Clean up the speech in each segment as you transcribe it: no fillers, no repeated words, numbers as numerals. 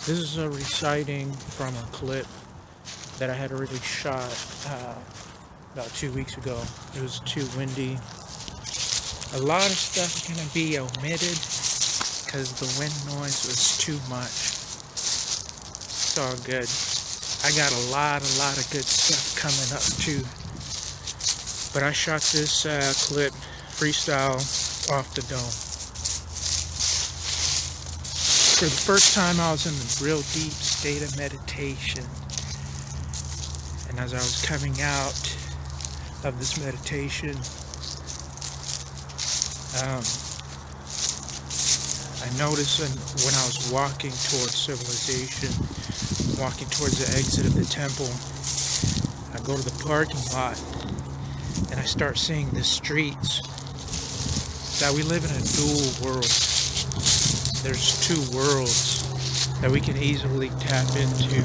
This is a reciting from a clip that I had already shot about 2 weeks ago. It was too windy. A lot of stuff is going to be omitted because the wind noise was too much. It's all good. I got a lot of good stuff coming up too. But I shot this clip freestyle off the dome. For the first time, I was in a real deep state of meditation. And as I was coming out of this meditation, I noticed when I was walking towards civilization, walking towards the exit of the temple, I go to the parking lot and I start seeing the streets, that we live in a dual world. There's two worlds that we can easily tap into.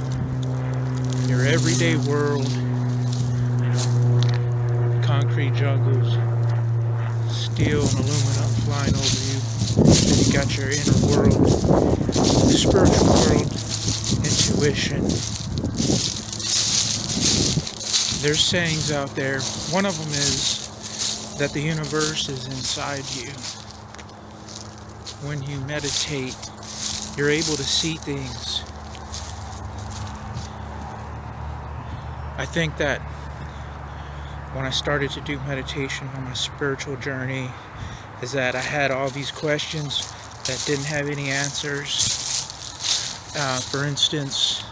Your everyday world, concrete jungles, steel and aluminum flying over you. Then you got your inner world, the spiritual world, intuition. There's sayings out there. One of them is that the universe is inside you. When you meditate, you're able to see things. I think that when I started to do meditation on my spiritual journey, is that I had all these questions that didn't have any answers. For instance,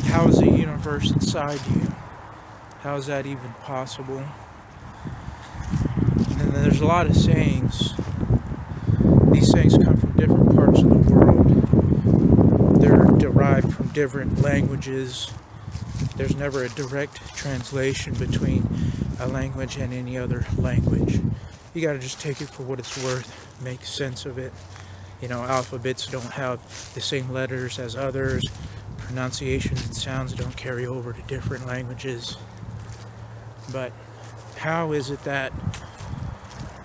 how is the universe inside you? How is that even possible? And then there's a lot of sayings. These sayings come from different parts of the world. They're derived from different languages. There's never a direct translation between a language and any other language. You gotta just take it for what it's worth, make sense of it. Alphabets don't have the same letters as others. Pronunciations and sounds don't carry over to different languages. But how is it that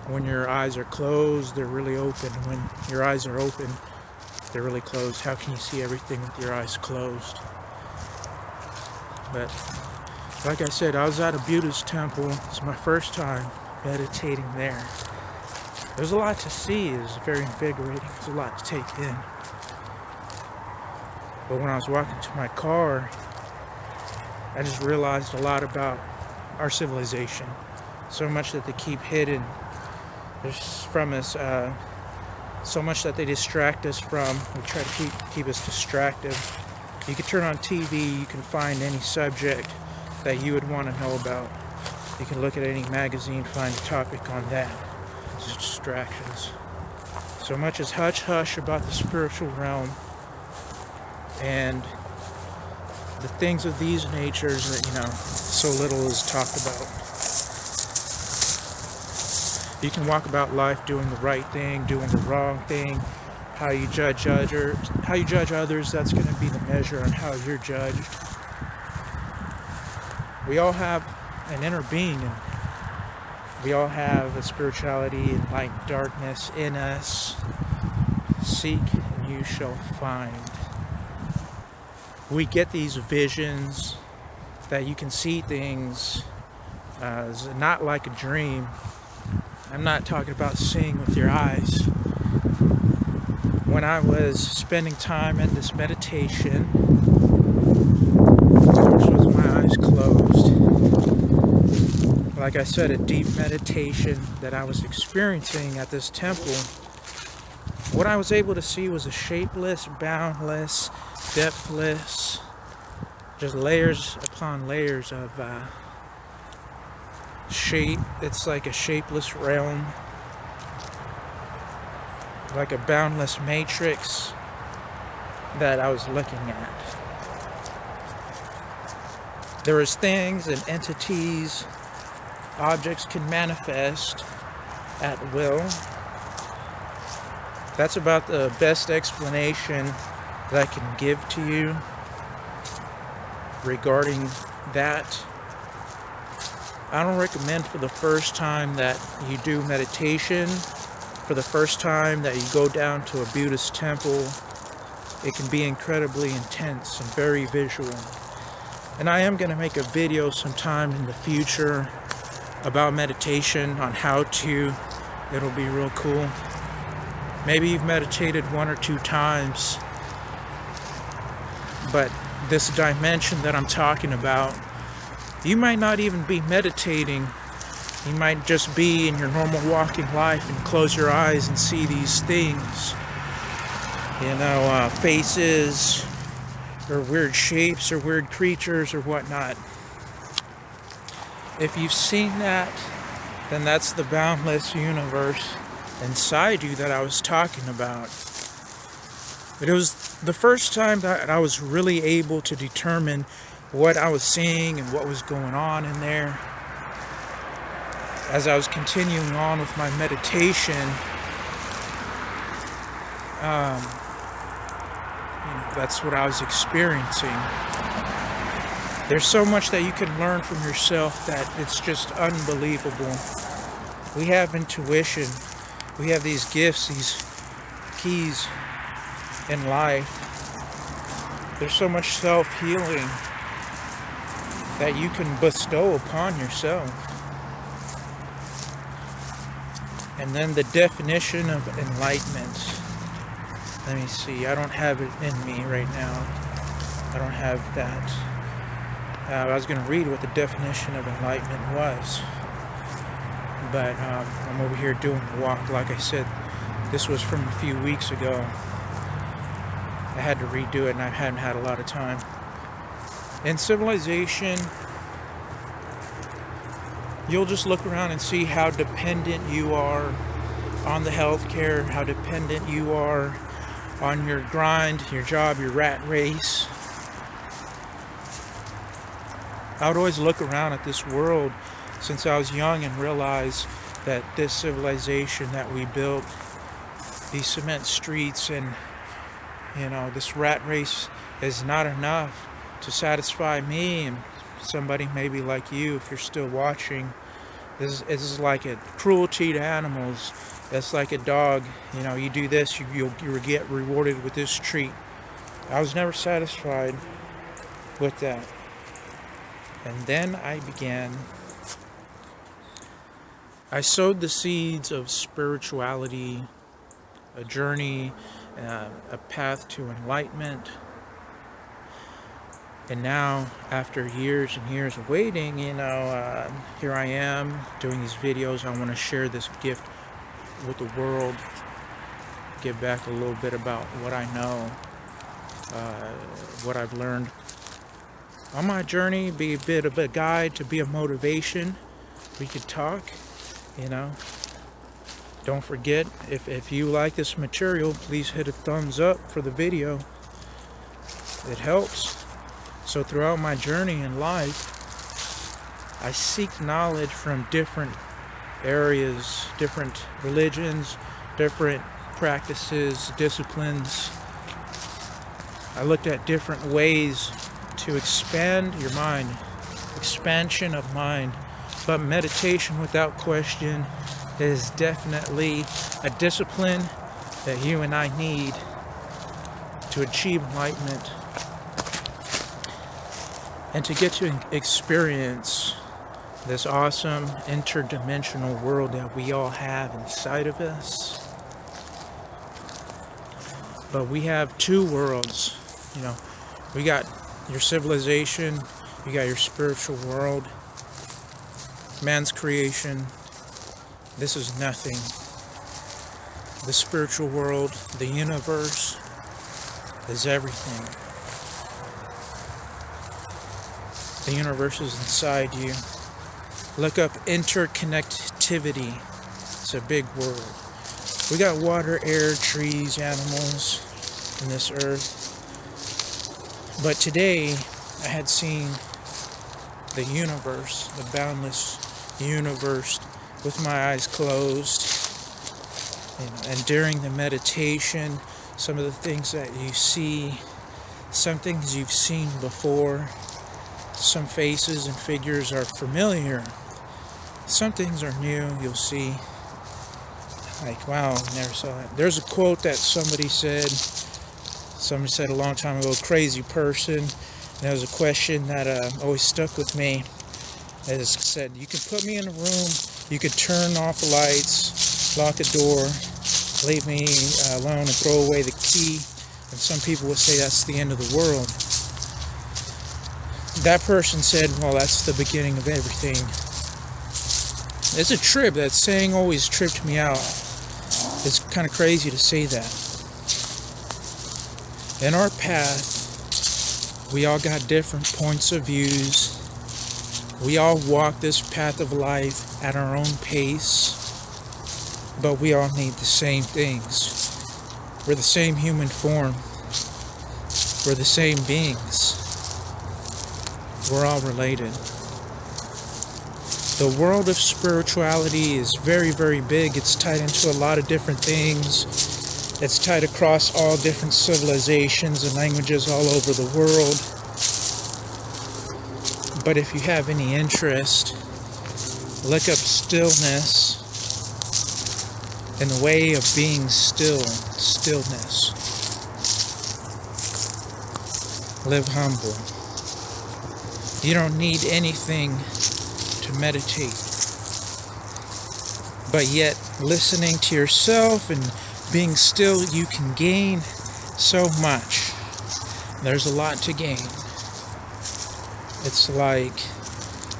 when your eyes are closed, they're really open? When your eyes are open, they're really closed. How can you see everything with your eyes closed? But like I said, I was at a Buddhist temple. It's my first time meditating there. There's a lot to see. It's very invigorating. There's a lot to take in. But when I was walking to my car, I just realized a lot about our civilization. So much that they keep hidden. There's from us, so much that they distract us from. We try to keep us distracted. You can turn on TV, you can find any subject that you would want to know about. You can look at any magazine, find a topic on that. It's distractions. So much is hush-hush about the spiritual realm and the things of these natures that, so little is talked about. You can walk about life doing the right thing, doing the wrong thing. How you judge others, that's going to be the measure on how you're judged. We all have an inner being, and we all have a spirituality and light and darkness in us. Seek and you shall find. We get these visions that you can see things not like a dream. I'm not talking about seeing with your eyes. When I was spending time in this meditation, of course with my eyes closed, like I said, a deep meditation that I was experiencing at this temple, what I was able to see was a shapeless, boundless, depthless, just layers upon layers of shape. It's like a shapeless realm, like a boundless matrix that I was looking at. There was things and entities, objects can manifest at will. That's about the best explanation that I can give to you regarding that. I don't recommend for the first time that you do meditation, for the first time that you go down to a Buddhist temple, it can be incredibly intense and very visual. And I am going to make a video sometime in the future about meditation, on how to. It'll be real cool. Maybe you've meditated 1 or 2 times, but this dimension that I'm talking about, you might not even be meditating. You might just be in your normal walking life and close your eyes and see these things. Faces, or weird shapes, or weird creatures, or whatnot. If you've seen that, then that's the boundless universe inside you that I was talking about. But it was the first time that I was really able to determine what I was seeing and what was going on in there. As I was continuing on with my meditation, that's what I was experiencing. There's so much that you can learn from yourself that it's just unbelievable. We have intuition. We have these gifts, these keys in life. There's so much self-healing that you can bestow upon yourself. And then the definition of enlightenment. Let me see. I don't have it in me right now. I don't have that. I was going to read what the definition of enlightenment was. But I'm over here doing the walk. Like I said, this was from a few weeks ago. I had to redo it and I hadn't had a lot of time. In civilization, you'll just look around and see how dependent you are on the healthcare, how dependent you are on your grind, your job, your rat race. I would always look around at this world since I was young and realize that this civilization that we built, these cement streets and this rat race is not enough to satisfy me and somebody maybe like you if you're still watching. This is like a cruelty to animals. It's like a dog. You do this, you'll get rewarded with this treat. I was never satisfied with that. And then I sowed the seeds of spirituality, a journey, a path to enlightenment. And now, after years and years of waiting, here I am doing these videos. I want to share this gift with the world, give back a little bit about what I know, what I've learned on my journey, be a bit of a guide, to be a motivation. We could talk, Don't forget, if you like this material, please hit a thumbs up for the video. It helps. So throughout my journey in life, I seek knowledge from different areas, different religions, different practices, disciplines. I looked at different ways to expand your mind, expansion of mind. But meditation, without question, is definitely a discipline that you and I need to achieve enlightenment and to get to experience this awesome interdimensional world that we all have inside of us. But we have 2 worlds. We got your civilization, you got your spiritual world, man's creation. This is nothing. The spiritual world, the universe, is everything. The universe is inside you. Look up interconnectivity. It's a big word. We got water, air, trees, animals in this earth. But today, I had seen the universe, the boundless universe, with my eyes closed. And during the meditation, some of the things that you see, some things you've seen before, some faces and figures are familiar. Some things are new, you'll see. Like, wow, never saw that. There's a quote that somebody said, Somebody said a long time ago, crazy person. And that was a question that always stuck with me. It said, you could put me in a room, you could turn off the lights, lock a door, leave me alone and throw away the key. And some people would say that's the end of the world. That person said, well, that's the beginning of everything. It's a trip. That saying always tripped me out. It's kind of crazy to say that. In our path, we all got different points of views. We all walk this path of life at our own pace, but we all need the same things. We're the same human form. We're the same beings. We're all related. The world of spirituality is very, very big. It's tied into a lot of different things. It's tied across all different civilizations and languages all over the world. But if you have any interest, look up stillness and the way of being still, stillness. Live humble. You don't need anything to meditate. But yet, listening to yourself and being still, you can gain so much. There's a lot to gain. It's like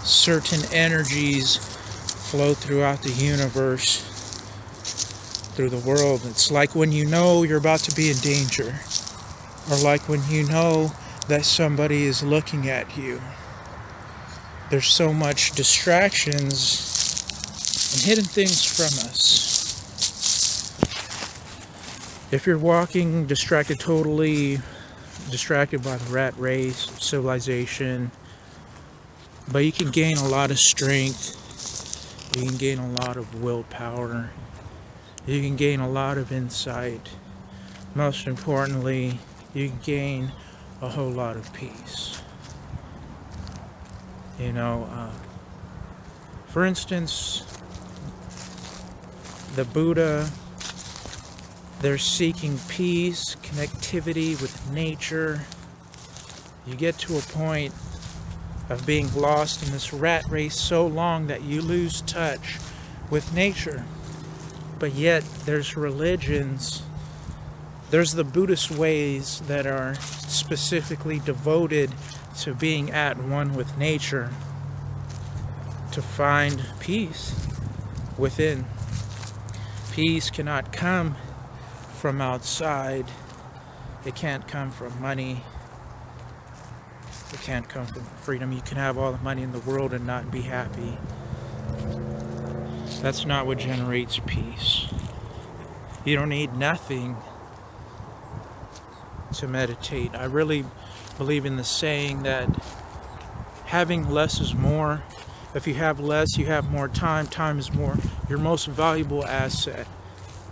certain energies flow throughout the universe, through the world. It's like when you know you're about to be in danger, or like when you know that somebody is looking at you. There's so much distractions and hidden things from us. If you're walking totally distracted by the rat race, civilization, but you can gain a lot of strength, you can gain a lot of willpower, you can gain a lot of insight. Most importantly, you can gain a whole lot of peace. For instance, the Buddha, they're seeking peace, connectivity with nature. You get to a point of being lost in this rat race so long that you lose touch with nature. But yet, there's religions, there's the Buddhist ways that are specifically devoted to being at one with nature, to find peace within. Peace cannot come from outside. It can't come from money. It can't come from freedom. You can have all the money in the world and not be happy. That's not what generates peace. You don't need nothing to meditate. I really believe in the saying that having less is more. If you have less, you have more time. Time is more your most valuable asset.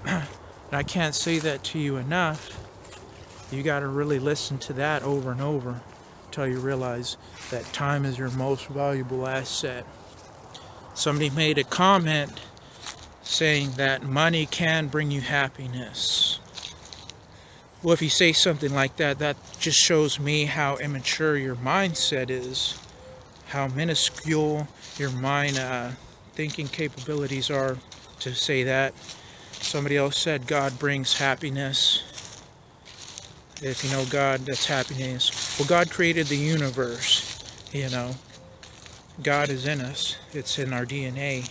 And I can't say that to you enough. You got to really listen to that over and over until you realize that time is your most valuable asset. Somebody made a comment saying that money can bring you happiness. Well, if you say something like that, that just shows me how immature your mindset is, how minuscule your mind thinking capabilities are to say that. Somebody else said God brings happiness. If you know God, that's happiness. Well, God created the universe, God is in us. It's in our DNA.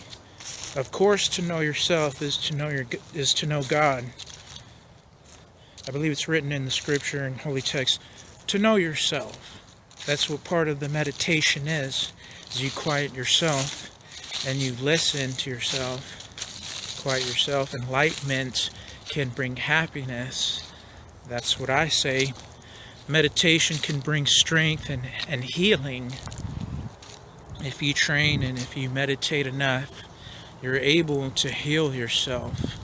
Of course, to know yourself is to know God. I believe it's written in the scripture and holy text, to know yourself. That's what part of the meditation is you quiet yourself and you listen to yourself, quiet yourself. Enlightenment can bring happiness. That's what I say. Meditation can bring strength and healing. If you train and if you meditate enough, you're able to heal yourself.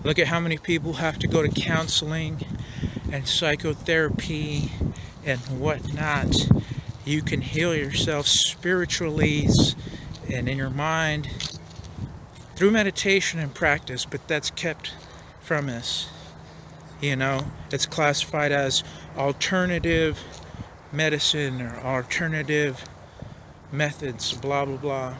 Look at how many people have to go to counseling and psychotherapy and whatnot. You can heal yourself spiritually and in your mind through meditation and practice, but that's kept from us. You know, it's classified as alternative medicine or alternative methods, blah, blah, blah.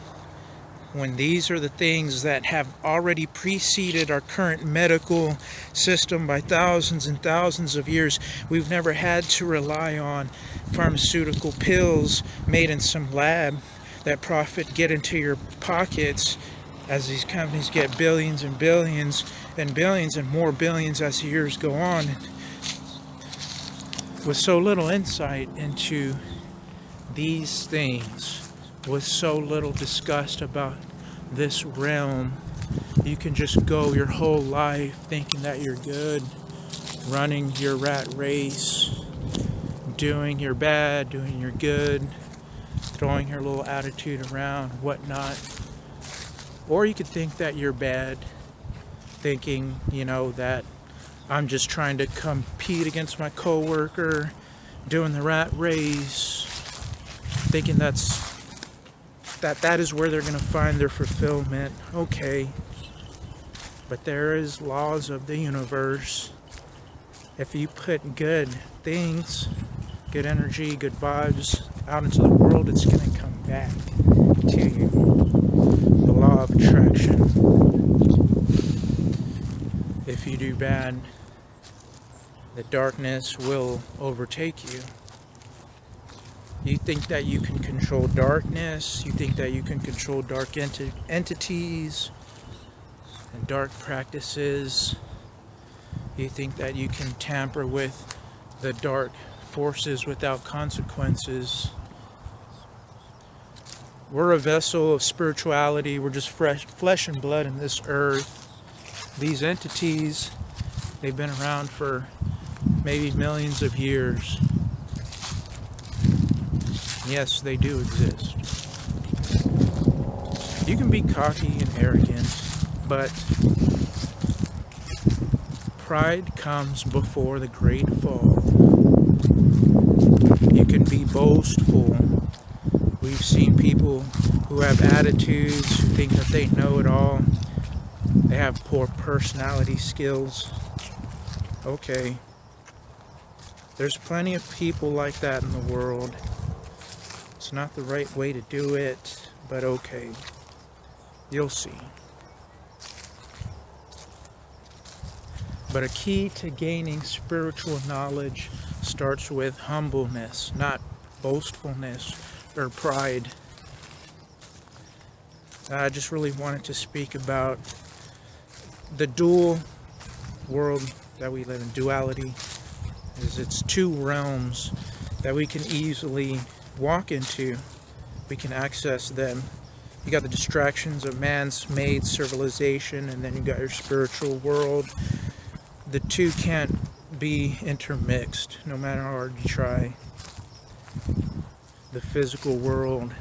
When these are the things that have already preceded our current medical system by thousands and thousands of years, we've never had to rely on pharmaceutical pills made in some lab that profit get into your pockets as these companies get billions and billions and billions and more billions as the years go on, with so little insight into these things, with so little discussed about this realm. You can just go your whole life thinking that you're good, running your rat race, doing your bad, doing your good, throwing your little attitude around, whatnot. Or you could think that you're bad, thinking, you know, that I'm just trying to compete against my coworker, doing the rat race, thinking that is where they're going to find their fulfillment. Okay, but there is laws of the universe. If you put good things, good energy, good vibes out into the world, it's going to come back to you. The law of attraction. If you do bad, the darkness will overtake you. You think that you can control darkness, you think that you can control dark entities and dark practices. You think that you can tamper with the dark forces without consequences. We're a vessel of spirituality. We're just flesh and blood in this earth. These entities, they've been around for maybe millions of years. Yes, they do exist. You can be cocky and arrogant, but pride comes before the great fall. You can be boastful. We've seen people who have attitudes, who think that they know it all. They have poor personality skills. Okay. There's plenty of people like that in the world. It's not the right way to do it, but okay. You'll see. But a key to gaining spiritual knowledge starts with humbleness, not boastfulness or pride. I just really wanted to speak about the dual world that we live in. Duality is it's two realms that we can easily walk into. We can access them. You got the distractions of man's made civilization, and then you got your spiritual world. The two can't be intermixed no matter how hard you try. The physical world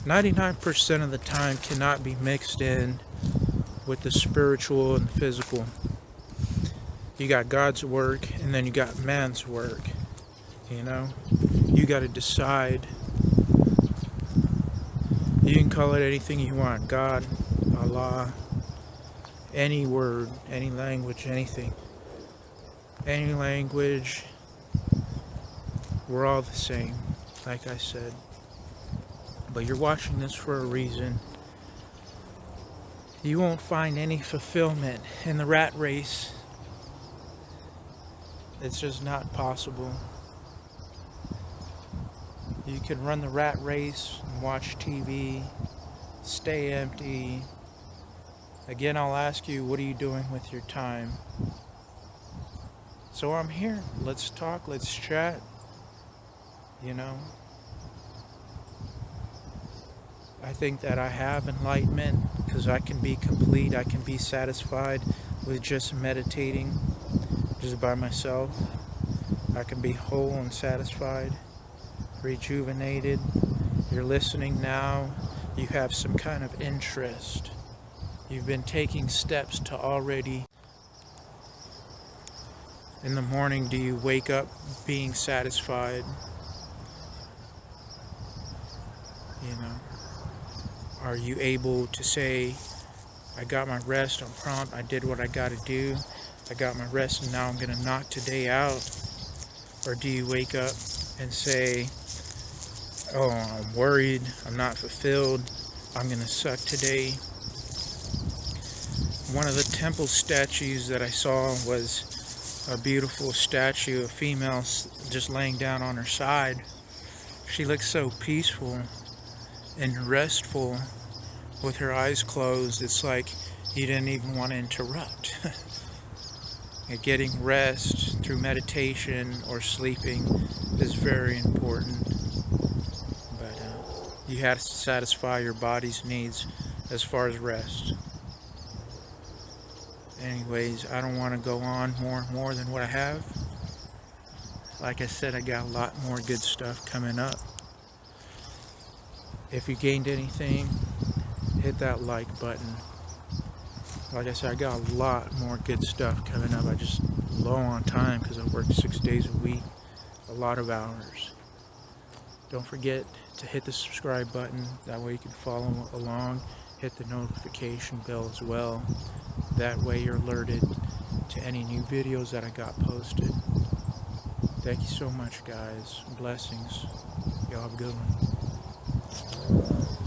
99% of the time cannot be mixed in with the spiritual and physical. You got God's work and then you got man's work. You know, you got to decide. You can call it anything you want. God, Allah, any word, any language, anything. Any language, we're all the same, like I said. But you're watching this for a reason. You won't find any fulfillment in the rat race. It's just not possible. You can run the rat race and watch TV, stay empty. Again, I'll ask you, what are you doing with your time? So I'm here. Let's talk, let's chat. You know, I think that I have enlightenment because I can be complete, I can be satisfied with just meditating, just by myself. I can be whole and satisfied, rejuvenated. You're listening now, you have some kind of interest. You've been taking steps to already. In the morning, do you wake up being satisfied? You know, are you able to say, I got my rest. I'm prompt. I did what I got to do. I got my rest, and now I'm going to knock today out? Or do you wake up and say, oh, I'm worried, I'm not fulfilled, I'm going to suck today? One of the temple statues that I saw was a beautiful statue, a female just laying down on her side. She looked so peaceful and restful with her eyes closed. It's like you didn't even want to interrupt. Getting rest through meditation or sleeping is very important. But you have to satisfy your body's needs as far as rest. Anyways, I don't want to go on more than what I have. Like I said, I got a lot more good stuff coming up. If you gained anything, hit that like button. Like I said, I got a lot more good stuff coming up. I just low on time because I work 6 days a week, a lot of hours. Don't forget to hit the subscribe button. That way you can follow along. Hit the notification bell as well. That way you're alerted to any new videos that I got posted. Thank you so much, guys. Blessings. Y'all have a good one.